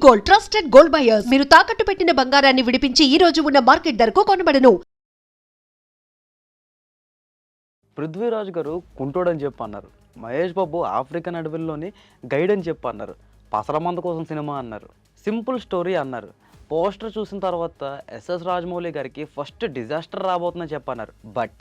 Gold, trusted gold buyers. మీరు తాకట్టు పెట్టిన బంగారాన్ని విడిపించి ఈ రోజు ఉన్న మార్కెట్ ధరకు కొనబడను. పృథ్వీరాజ్ గారు కుంటోడని చెప్పి అన్నారు. మహేష్ బాబు ఆఫ్రికన్ అడవుల్లోని గైడ్ అని చెప్పి అన్నారు. పసరమంద కోసం సినిమా అన్నారు. సింపుల్ స్టోరీ అన్నారు. పోస్టర్ చూసిన తర్వాత ఎస్ఎస్ రాజమౌళి గారికి ఫస్ట్ డిజాస్టర్ రాబోతుందని చెప్పన్నారు. But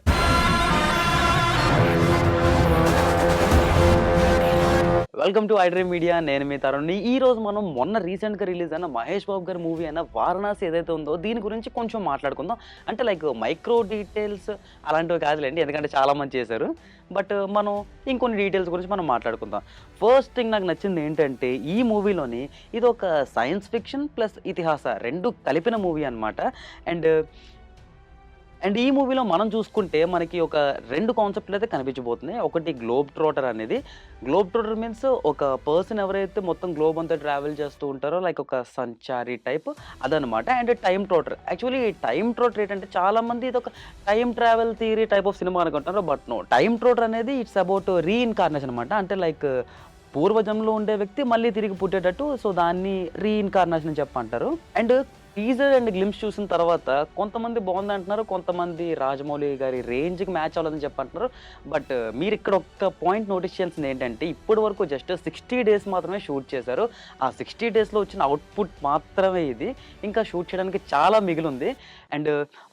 welcome to iDream media. నేను మీ తరుణ్ని. ఈరోజు మనం మొన్న రీసెంట్గా రిలీజ్ అయిన మహేష్ బాబు గారి మూవీ అయిన వారణాసి ఏదైతే ఉందో దీని గురించి కొంచెం మాట్లాడుకుందాం. అంటే లైక్ మైక్రో డీటెయిల్స్ అలాంటివి కాదులేండి, ఎందుకంటే చాలా మంది చేశారు. బట్ మనం ఇంకొన్ని డీటెయిల్స్ గురించి మనం మాట్లాడుకుందాం. ఫస్ట్ థింగ్ నాకు నచ్చింది ఏంటంటే ఈ మూవీలోని ఇది ఒక సైన్స్ ఫిక్షన్ ప్లస్ ఇతిహాస రెండు కలిపిన మూవీ అనమాట. అండ్ ఈ మూవీలో మనం చూసుకుంటే మనకి ఒక రెండు కాన్సెప్ట్లు అయితే కనిపించబోతున్నాయి. ఒకటి గ్లోబ్ ట్రోటర్ అనేది. గ్లోబ్ ట్రోటర్ మీన్స్ ఒక పర్సన్ ఎవరైతే మొత్తం గ్లోబ్ అంతా ట్రావెల్ చేస్తూ ఉంటారో లైక్ ఒక సంచారి టైప్ అదనమాట. అండ్ టైమ్ ట్రోటర్, యాక్చువల్లీ ఈ టైమ్ ట్రోటర్ ఏంటంటే చాలామంది ఇది ఒక time travel theory type of cinema అనుకుంటున్నారు. బట్ నో, టైమ్ ట్రోటర్ అనేది ఇట్స్ అబౌట్ రీఇన్కార్నేషన్ అనమాట. అంటే లైక్ పూర్వజంలో ఉండే వ్యక్తి మళ్ళీ తిరిగి పుట్టేటట్టు, సో దాన్ని రీఇన్కార్నేషన్ అని చెప్పంటారు. అండ్ టీజర్ అండ్ గ్లిమ్స్ చూసిన తర్వాత కొంతమంది బాగుంది అంటున్నారు, కొంతమంది రాజమౌళి గారి రేంజ్కి మ్యాచ్ అవ్వలేదని చెప్పంటున్నారు. బట్ మీరు ఇక్కడ ఒక్క పాయింట్ నోటీస్ చేయాల్సింది ఏంటంటే ఇప్పటి వరకు జస్ట్ 60 days మాత్రమే షూట్ చేశారు. ఆ 60 daysలో వచ్చిన అవుట్పుట్ మాత్రమే ఇది. ఇంకా షూట్ చేయడానికి చాలా మిగిలింది. అండ్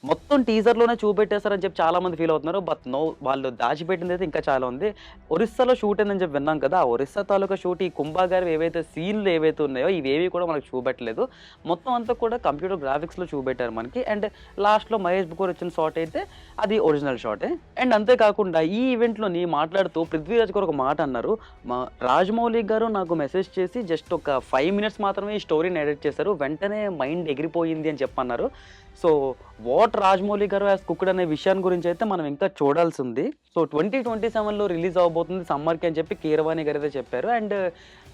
మొత్తం టీజర్లోనే చూపెట్టేశారని చెప్పి చాలామంది ఫీల్ అవుతున్నారు. బట్ నో, వాళ్ళు దాచిపెట్టింది అయితే ఇంకా చాలా ఉంది. ఒరిస్సాలో షూట్ అయిందని చెప్పి విన్నాం కదా, ఆ ఒరిస్సా తాలూకా షూట్ ఈ కుంభా గారి ఏవైతే సీన్లు ఏవైతే ఉన్నాయో ఇవేవి కూడా మనకు చూపెట్టలేదు. మొత్తం అంతా కూడా కంప్యూటర్ గ్రాఫిక్స్లో చూపెట్టారు మనకి. అండ్ లాస్ట్లో మహేష్ బాబు వచ్చిన షాట్ అయితే అది ఒరిజినల్ షాటే. అండ్ అంతేకాకుండా ఈ ఈవెంట్లోని మాట్లాడుతూ పృథ్వీరాజ్ గారు ఒక మాట అన్నారు. రాజమౌళి గారు నాకు మెసేజ్ చేసి జస్ట్ ఒక 5 minutes మాత్రమే ఈ స్టోరీని ఎడిట్ చేశారు, వెంటనే మైండ్ ఎగిరిపోయింది అని చెప్పన్నారు. సో వాట్ రాజమౌళి గారు యాజ్ కుక్డ్ అనే విషయాన్ని గురించి అయితే మనం ఇంకా చూడాల్సి ఉంది. సో 2027లో రిలీజ్ అవబోతుంది సమ్మర్కి అని చెప్పి కీరవాణి గారు అయితే చెప్పారు. అండ్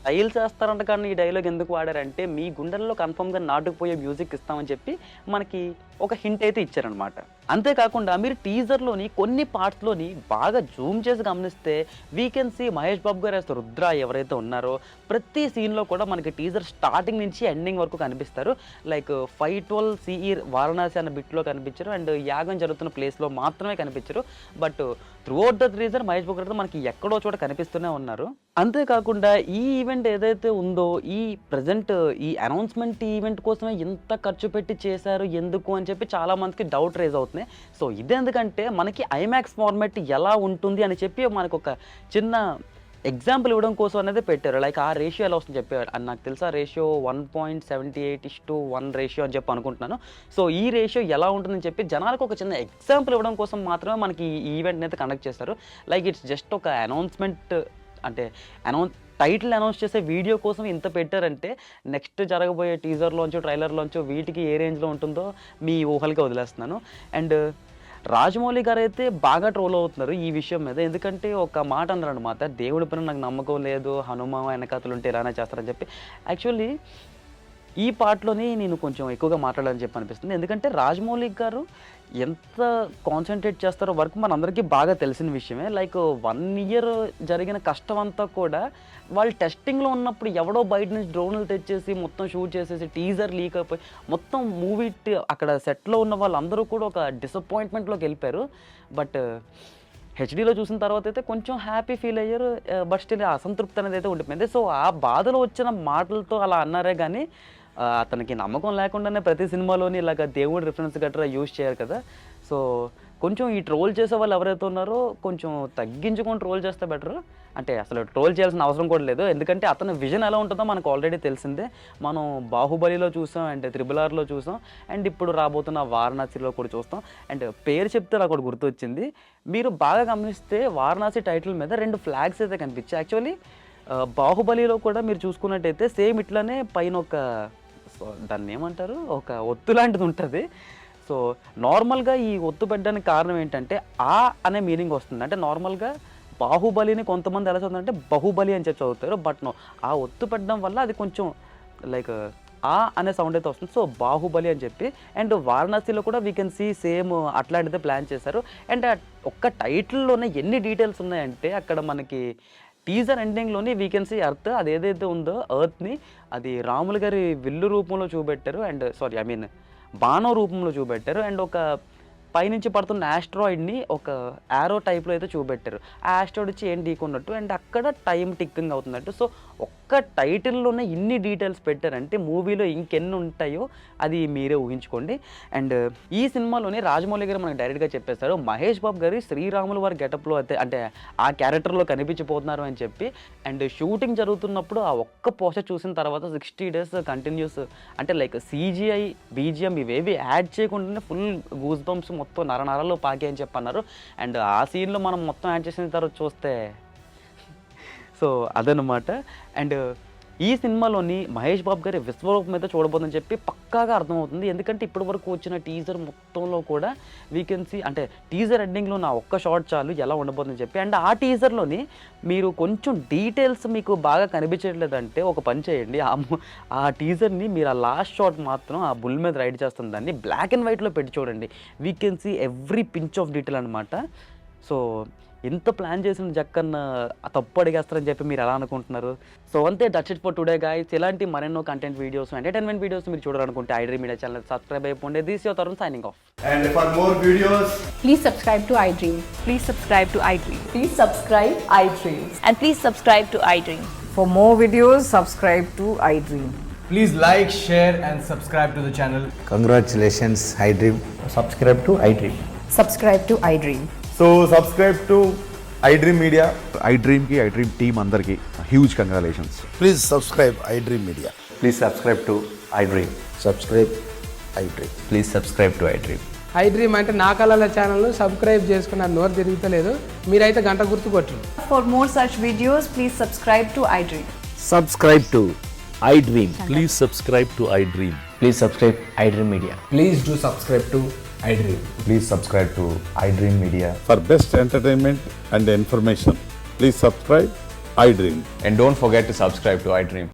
స్టైల్ చేస్తారంట, కానీ ఈ డైలాగ్ ఎందుకు వాడారంటే మీ గుండెల్లో కన్ఫర్మ్గా నాటుకుపోయే మ్యూజిక్ ఇస్తామని చెప్పి మనకి ఒక హింట్ అయితే ఇచ్చారనమాట. అంతేకాకుండా మీరు టీజర్లోని కొన్ని పార్ట్స్లోని బాగా జూమ్ చేసి గమనిస్తే we can see Mahesh Babu గారు వేస్తారు రుద్ర ఎవరైతే ఉన్నారో ప్రతి సీన్లో కూడా మనకి టీజర్ స్టార్టింగ్ నుంచి ఎండింగ్ వరకు కనిపిస్తారు. లైక్ 512 CE వారణాసి అన్న బిట్లో కనిపించారు. అండ్ యాగం జరుగుతున్న ప్లేస్లో మాత్రమే కనిపించారు. But throughout the reason Mahesh Babu గారు మనకి ఎక్కడో చోట కనిపిస్తూనే ఉన్నారు. అంతేకాకుండా ఈ ఈవెంట్ ఏదైతే ఉందో ఈ ప్రజెంట్ ఈ అనౌన్స్మెంట్ ఈవెంట్ కోసమే ఇంత ఖర్చు పెట్టి చేశారు ఎందుకు అని చెప్పి చాలా మందికి డౌట్ రేజ్ అవుతున్నాయి. సో ఇదెందుకంటే మనకి ఐమాక్స్ ఫార్మాట్ ఎలా ఉంటుంది అని చెప్పి మనకు ఒక చిన్న ఎగ్జాంపుల్ ఇవ్వడం కోసం అనేది పెట్టారు. లైక్ ఆ రేషియో ఎలా వస్తుంది చెప్పారు. అని నాకు తెలుసా రేషియో 1.78:1 రేషియో అని చెప్పి అనుకుంటున్నాను. సో ఈ రేషియో ఎలా ఉంటుందని చెప్పి జనాలకు ఒక చిన్న ఎగ్జాంపుల్ ఇవ్వడం కోసం మాత్రమే మనకి ఈ ఈవెంట్ని అయితే కండక్ట్ చేస్తారు. లైక్ ఇట్స్ జస్ట్ ఒక అనౌన్స్మెంట్, అంటే టైటిల్ అనౌన్స్ చేసే వీడియో కోసం ఇంత పెట్టారంటే నెక్స్ట్ జరగబోయే టీజర్లోంచో ట్రైలర్లోంచో వీటికి ఏ రేంజ్లో ఉంటుందో మీ ఊహలకి వదిలేస్తున్నాను. అండ్ రాజమౌళి గారు అయితే బాగా ట్రోల్ అవుతున్నారు ఈ విషయం మీద. ఎందుకంటే ఒక మాట అన్నారు అనమాట, దేవుడి పైన నాకు నమ్మకం లేదు, హనుమ వెనకాతలు ఉంటే ఇలానే చేస్తారని చెప్పి. యాక్చువల్లీ ఈ పార్ట్లోని నేను కొంచెం ఎక్కువగా మాట్లాడాలని చెప్పి అనిపిస్తుంది. ఎందుకంటే రాజమౌళి గారు ఎంత కాన్సన్ట్రేట్ చేస్తారో వర్క్ మనందరికీ బాగా తెలిసిన విషయమే. లైక్ 1 year జరిగిన కష్టం అంతా కూడా వాళ్ళు టెస్టింగ్లో ఉన్నప్పుడు ఎవడో బయట నుంచి డ్రోన్లు తెచ్చేసి మొత్తం షూట్ చేసేసి టీజర్ లీక్ అయిపోయి మొత్తం మూవీ అక్కడ సెట్లో ఉన్న వాళ్ళందరూ కూడా ఒక డిసప్పాయింట్మెంట్లోకి వెళ్ళిపోయారు. బట్ హెచ్డీలో చూసిన తర్వాత అయితే కొంచెం హ్యాపీ ఫీల్ అయ్యారు. బట్ స్టిల్ అసంతృప్తి అనేది అయితే ఉండిపోయింది. సో ఆ బాధలో వచ్చిన మాటలతో అలా అన్నారే కానీ అతనికి నమ్మకం లేకుండానే ప్రతి సినిమాలోని ఇలాగ దేవుడి రిఫరెన్స్ గట్రా యూజ్ చేయరు కదా. సో కొంచెం ఈ ట్రోల్ చేసే వాళ్ళు ఎవరైతే ఉన్నారో కొంచెం తగ్గించుకొని ట్రోల్ చేస్తే బెటర్. అంటే అసలు ట్రోల్ చేయాల్సిన అవసరం కూడా లేదు, ఎందుకంటే అతని విజన్ ఎలా ఉంటుందో మనకు ఆల్రెడీ తెలిసిందే. మనం బాహుబలిలో చూసాం, అండ్ RRRలో చూసాం, అండ్ ఇప్పుడు రాబోతున్న వారణాసిలో కూడా చూస్తాం. అండ్ పేరు చెప్తే నాకు ఒకటి గుర్తొచ్చింది. మీరు బాగా గమనిస్తే వారణాసి టైటిల్ మీద 2 flags అయితే కనిపించాయి. యాక్చువల్లీ బాహుబలిలో కూడా మీరు చూసుకున్నట్టయితే సేమ్ ఇట్లానే పైన ఒక దాన్ని ఏమంటారు, ఒక ఒత్తు లాంటిది ఉంటుంది. సో నార్మల్గా ఈ ఒత్తు పెట్టడానికి కారణం ఏంటంటే ఆ అనే మీనింగ్ వస్తుంది. అంటే నార్మల్గా బాహుబలిని కొంతమంది ఎలా చదువుతారంటే బహుబలి అని చెప్పి చదువుతారు. బట్ నో, ఆ ఒత్తు పెట్టడం వల్ల అది కొంచెం లైక్ ఆ అనే సౌండ్ అయితే వస్తుంది. సో బాహుబలి అని చెప్పి. అండ్ వారణాసిలో కూడా వీ కెన్ సీ సేమ్ అట్లాంటిదే ప్లాన్ చేశారు. అండ్ ఒక్క టైటిల్లోనే ఎన్ని డీటెయిల్స్ ఉన్నాయంటే అక్కడ మనకి టీజర్ ఎండింగ్లోని వీ కెన్ సీ ఎర్త్ అది ఏదైతే ఉందో ఎర్త్ని అది రాములు గారి విల్లు రూపంలో చూపెట్టారు అండ్ బాణం రూపంలో చూపెట్టారు అండ్ ఒక పైనుంచి పడుతున్న ఆస్ట్రాయిడ్ని ఒక యారో టైప్లో అయితే చూపెట్టారు. ఆ ఆస్ట్రాయిడ్ వచ్చి ఏం ఢీకొన్నట్టు అండ్ అక్కడ టైం టిక్కింగ్ అవుతున్నట్టు. సో ఒక్క టైటిల్లోనే ఇన్ని డీటెయిల్స్ పెట్టారంటే మూవీలో ఇంకెన్ని ఉంటాయో అది మీరే ఊహించుకోండి. అండ్ ఈ సినిమాలోని రాజమౌళి గారు మనకు డైరెక్ట్గా చెప్పేస్తారు మహేష్ బాబు గారి శ్రీరాములు వారి గెటప్లో అయితే అంటే ఆ క్యారెక్టర్లో కనిపించిపోతున్నారు అని చెప్పి. అండ్ షూటింగ్ జరుగుతున్నప్పుడు ఆ ఒక్క పోస్టర్ చూసిన తర్వాత 60 days కంటిన్యూస్ అంటే లైక్ CGI BGM ఇవేవి యాడ్ చేయకుండానే ఫుల్ గూస్ బంప్స్ మొత్తం నరనరాల్లో పాకి అని చెప్పి అన్నారు. అండ్ ఆ సీన్లో మనం మొత్తం యాడ్ చేసిన తర్వాత చూస్తే సో అదనమాట. అండ్ ఈ సినిమాలోని మహేష్ బాబు గారి విశ్వరూపం అయితే చూడబోదని చెప్పి పక్కాగా అర్థమవుతుంది. ఎందుకంటే ఇప్పటి వరకు వచ్చిన టీజర్ మొత్తంలో కూడా వీ కెన్ సీ అంటే టీజర్ ఎండింగ్లో నా ఒక్క షాట్ చాలు ఎలా ఉండబోతుందని చెప్పి. అండ్ ఆ టీజర్లోని మీరు కొంచెం డీటెయిల్స్ మీకు బాగా కనిపించట్లేదంటే ఒక పని చేయండి, ఆ టీజర్ని మీరు ఆ లాస్ట్ షాట్ మాత్రం ఆ బుల్ మీద రైడ్ చేస్తుంది దాన్ని బ్లాక్ అండ్ వైట్లో పెట్టి చూడండి. We can see every pinch of detail అనమాట. సో ఎంత ప్లాన్ చేసిన జక్కన్న తప్పు అడిగేస్తారని చెప్పి మీరు ఎలా అనుకుంటున్నారు? సో అంతే, that's it for today guys. ఇలాంటి మరెన్నో కంటెంట్ వీడియోస్ ఎంటర్టైన్మెంట్ వీడియోస్ మీరు చూడాలనుకుంటే iDream మీడియా ఛానల్ సబ్స్క్రైబ్ అయిపోండి. This your Tarun signing off. And for more videos, Please subscribe to iDream. Please subscribe to iDream. Please subscribe iDream. And please subscribe to iDream. For more videos, subscribe to iDream. please like, share and subscribe to the channel. Congratulations, iDream. Subscribe to iDream. Subscribe to iDream. So subscribe to iDream Media. iDream की iDream team अंदर की huge congratulations. Please subscribe iDream Media. Please subscribe to iDream. Subscribe iDream. Please subscribe to iDream. iDream అంటే నా కళల channel subscribe చేసుకున్న నోరు తిరుగుతలేదు, మీరైతే గంట గుర్తు కొట్టండి. For more such videos, please subscribe to iDream. Subscribe to iDream. Please subscribe to iDream. Please subscribe iDream Media. Please do subscribe to iDream. Please subscribe to iDream Media. For best entertainment and information, please subscribe iDream. And don't forget to subscribe to iDream.